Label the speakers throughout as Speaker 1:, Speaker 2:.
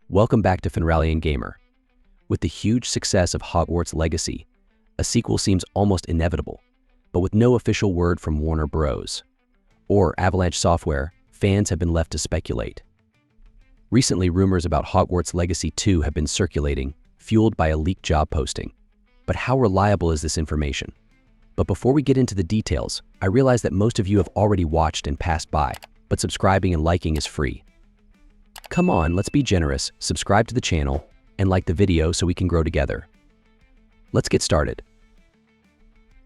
Speaker 1: Welcome back to Fenralion Gamer. With the huge success of Hogwarts Legacy, a sequel seems almost inevitable, but with no official word from Warner Bros. Or Avalanche Software, fans have been left to speculate. Recently, rumors about Hogwarts Legacy 2 have been circulating, fueled by a leaked job posting. But how reliable is this information? But before we get into the details, I realize that most of you have already watched and passed by, but subscribing and liking is free. Come on, let's be generous, subscribe to the channel, and like the video so we can grow together. Let's get started.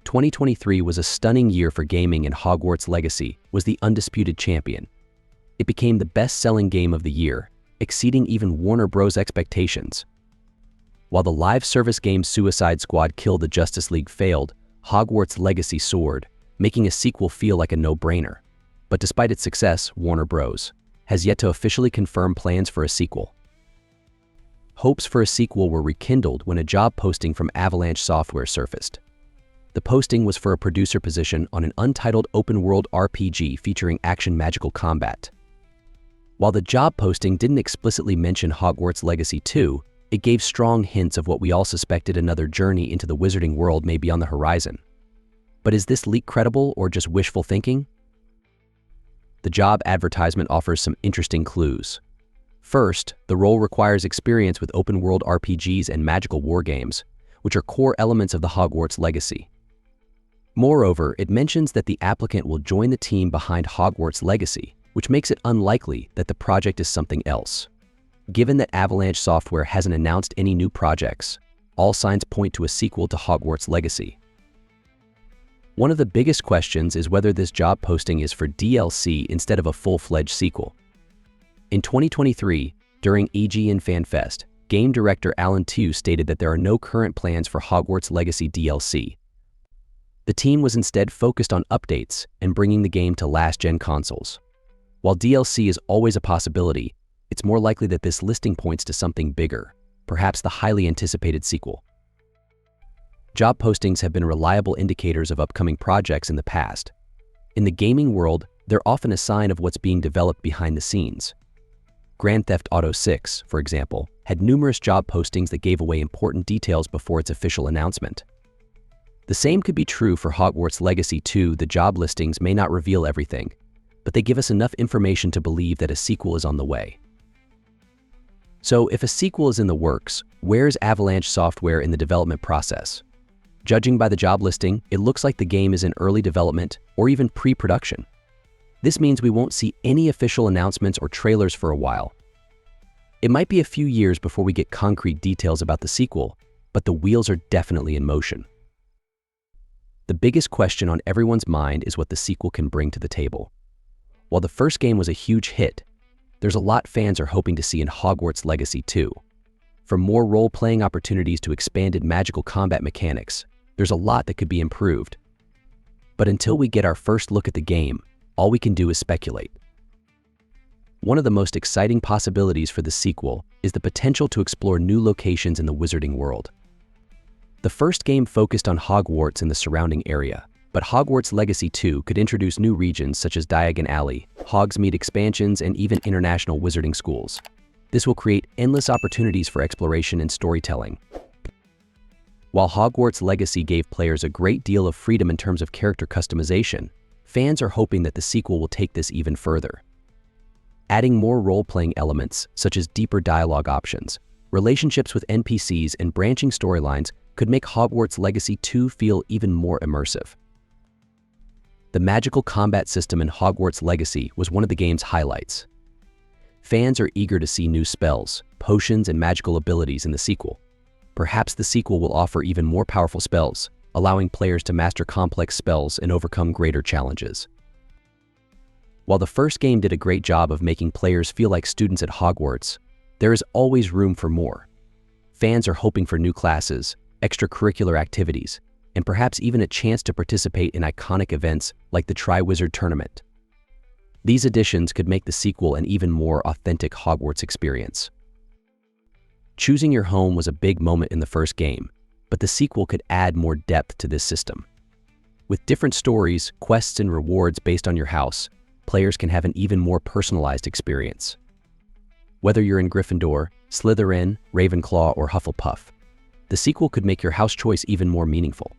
Speaker 1: 2023 was a stunning year for gaming, and Hogwarts Legacy was the undisputed champion. It became the best-selling game of the year, exceeding even Warner Bros. Expectations. While the live service game Suicide Squad Kill the Justice League failed, Hogwarts Legacy soared, making a sequel feel like a no-brainer. But despite its success, Warner Bros. Has yet to officially confirm plans for a sequel. Hopes for a sequel were rekindled when a job posting from Avalanche Software surfaced. The posting was for a producer position on an untitled open-world RPG featuring action magical combat. While the job posting didn't explicitly mention Hogwarts Legacy 2, it gave strong hints of what we all suspected: another journey into the wizarding world may be on the horizon. But is this leak credible or just wishful thinking? The job advertisement offers some interesting clues. First, the role requires experience with open-world RPGs and magical wargames, which are core elements of the Hogwarts Legacy. Moreover, it mentions that the applicant will join the team behind Hogwarts Legacy, which makes it unlikely that the project is something else. Given that Avalanche Software hasn't announced any new projects, all signs point to a sequel to Hogwarts Legacy. One of the biggest questions is whether this job posting is for DLC instead of a full-fledged sequel. In 2023, during EGN FanFest, game director Alan Tew stated that there are no current plans for Hogwarts Legacy DLC. The team was instead focused on updates and bringing the game to last-gen consoles. While DLC is always a possibility, it's more likely that this listing points to something bigger, perhaps the highly anticipated sequel. Job postings have been reliable indicators of upcoming projects in the past. In the gaming world, they're often a sign of what's being developed behind the scenes. Grand Theft Auto 6, for example, had numerous job postings that gave away important details before its official announcement. The same could be true for Hogwarts Legacy 2. The job listings may not reveal everything, but they give us enough information to believe that a sequel is on the way. So, if a sequel is in the works, where's Avalanche Software in the development process? Judging by the job listing, it looks like the game is in early development or even pre-production. This means we won't see any official announcements or trailers for a while. It might be a few years before we get concrete details about the sequel, but the wheels are definitely in motion. The biggest question on everyone's mind is what the sequel can bring to the table. While the first game was a huge hit, there's a lot fans are hoping to see in Hogwarts Legacy 2. From more role-playing opportunities to expanded magical combat mechanics, there's a lot that could be improved. But until we get our first look at the game, all we can do is speculate. One of the most exciting possibilities for the sequel is the potential to explore new locations in the wizarding world. The first game focused on Hogwarts and the surrounding area, but Hogwarts Legacy 2 could introduce new regions such as Diagon Alley, Hogsmeade expansions, and even international wizarding schools. This will create endless opportunities for exploration and storytelling. While Hogwarts Legacy gave players a great deal of freedom in terms of character customization, fans are hoping that the sequel will take this even further. Adding more role-playing elements, such as deeper dialogue options, relationships with NPCs, and branching storylines could make Hogwarts Legacy 2 feel even more immersive. The magical combat system in Hogwarts Legacy was one of the game's highlights. Fans are eager to see new spells, potions, and magical abilities in the sequel. Perhaps the sequel will offer even more powerful spells, allowing players to master complex spells and overcome greater challenges. While the first game did a great job of making players feel like students at Hogwarts, there is always room for more. Fans are hoping for new classes, extracurricular activities, and perhaps even a chance to participate in iconic events like the Triwizard Tournament. These additions could make the sequel an even more authentic Hogwarts experience. Choosing your home was a big moment in the first game, but the sequel could add more depth to this system. With different stories, quests, and rewards based on your house, players can have an even more personalized experience. Whether you're in Gryffindor, Slytherin, Ravenclaw, or Hufflepuff, the sequel could make your house choice even more meaningful.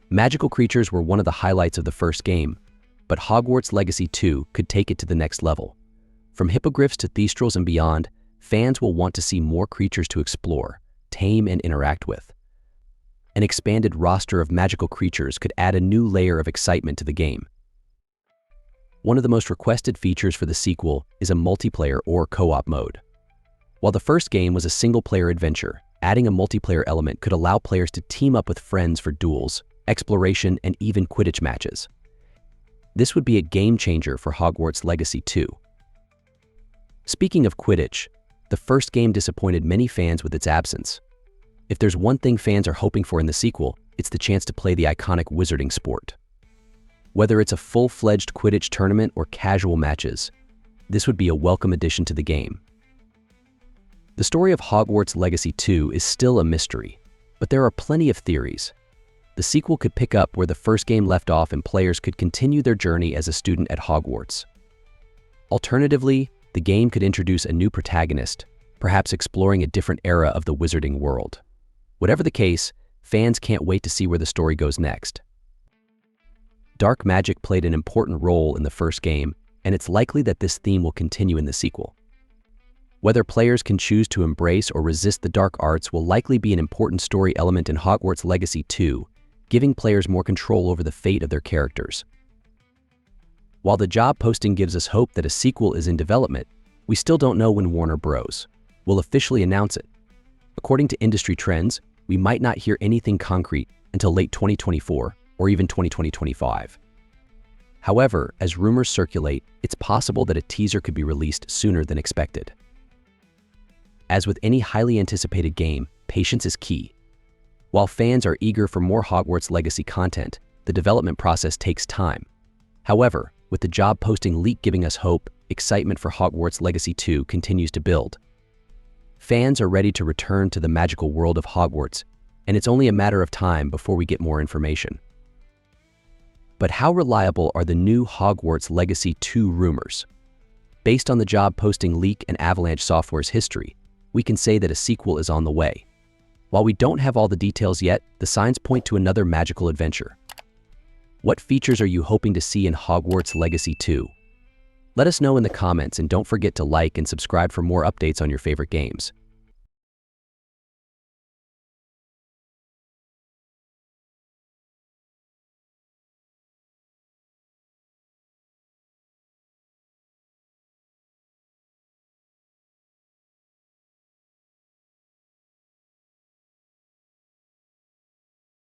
Speaker 1: Magical creatures were one of the highlights of the first game, but Hogwarts Legacy 2 could take it to the next level. From hippogriffs to thestrals and beyond, fans will want to see more creatures to explore, tame, and interact with. An expanded roster of magical creatures could add a new layer of excitement to the game. One of the most requested features for the sequel is a multiplayer or co-op mode. While the first game was a single-player adventure, adding a multiplayer element could allow players to team up with friends for duels, exploration, and even Quidditch matches. This would be a game-changer for Hogwarts Legacy 2. Speaking of Quidditch, the first game disappointed many fans with its absence. If there's one thing fans are hoping for in the sequel, it's the chance to play the iconic wizarding sport. Whether it's a full-fledged Quidditch tournament or casual matches, this would be a welcome addition to the game. The story of Hogwarts Legacy 2 is still a mystery, but there are plenty of theories. The sequel could pick up where the first game left off and players could continue their journey as a student at Hogwarts. Alternatively, the game could introduce a new protagonist, perhaps exploring a different era of the wizarding world. Whatever the case, fans can't wait to see where the story goes next. Dark magic played an important role in the first game, and it's likely that this theme will continue in the sequel. Whether players can choose to embrace or resist the dark arts will likely be an important story element in Hogwarts Legacy 2, giving players more control over the fate of their characters. While the job posting gives us hope that a sequel is in development, we still don't know when Warner Bros. Will officially announce it. According to industry trends, we might not hear anything concrete until late 2024 or even 2025. However, as rumors circulate, it's possible that a teaser could be released sooner than expected. As with any highly anticipated game, patience is key. While fans are eager for more Hogwarts Legacy content, the development process takes time. However, with the job posting leak giving us hope, excitement for Hogwarts Legacy 2 continues to build. Fans are ready to return to the magical world of Hogwarts, and it's only a matter of time before we get more information. But how reliable are the new Hogwarts Legacy 2 rumors? Based on the job posting leak and Avalanche Software's history, we can say that a sequel is on the way. While we don't have all the details yet, the signs point to another magical adventure. What features are you hoping to see in Hogwarts Legacy 2? Let us know in the comments, and don't forget to like and subscribe for more updates on your favorite games.